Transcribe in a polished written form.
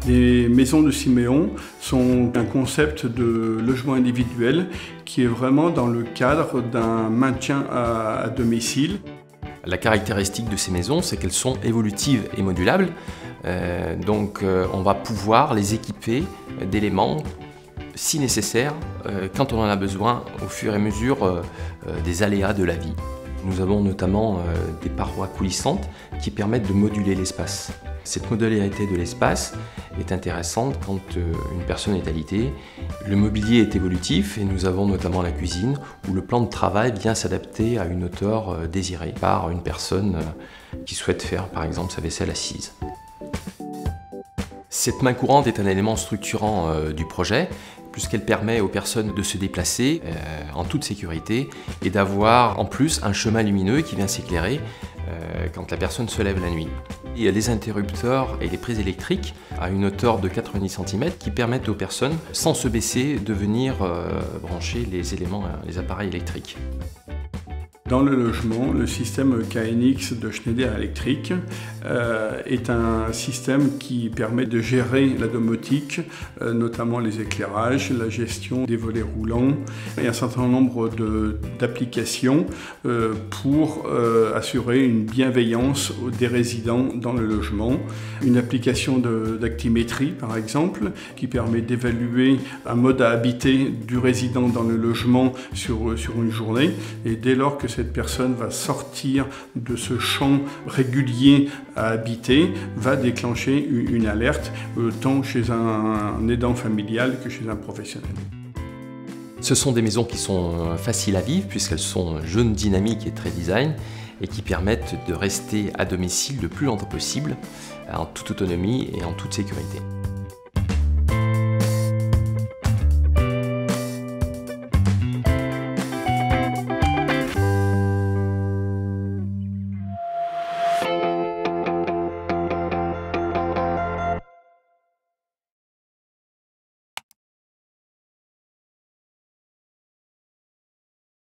Les maisons de Siméon sont un concept de logement individuel qui est vraiment dans le cadre d'un maintien à domicile. La caractéristique de ces maisons, c'est qu'elles sont évolutives et modulables. On va pouvoir les équiper d'éléments, si nécessaire, quand on en a besoin, au fur et à mesure des aléas de la vie. Nous avons notamment des parois coulissantes qui permettent de moduler l'espace. Cette modularité de l'espace est intéressante quand une personne est alitée. Le mobilier est évolutif et nous avons notamment la cuisine où le plan de travail vient s'adapter à une hauteur désirée par une personne qui souhaite faire par exemple sa vaisselle assise. Cette main courante est un élément structurant du projet puisqu'elle permet aux personnes de se déplacer en toute sécurité et d'avoir en plus un chemin lumineux qui vient s'éclairer quand la personne se lève la nuit. Il y a les interrupteurs et les prises électriques à une hauteur de 90 cm qui permettent aux personnes, sans se baisser, de venir brancher les appareils électriques. Dans le logement, le système KNX de Schneider Electric est un système qui permet de gérer la domotique, notamment les éclairages, la gestion des volets roulants et un certain nombre d'applications pour assurer une bienveillance des résidents dans le logement. Une application d'actimétrie par exemple qui permet d'évaluer un mode à habiter du résident dans le logement sur une journée et dès lors que cette personne va sortir de ce champ régulier à habiter, va déclencher une alerte, tant chez un aidant familial que chez un professionnel. Ce sont des maisons qui sont faciles à vivre puisqu'elles sont jeunes, dynamiques et très design et qui permettent de rester à domicile le plus longtemps possible, en toute autonomie et en toute sécurité.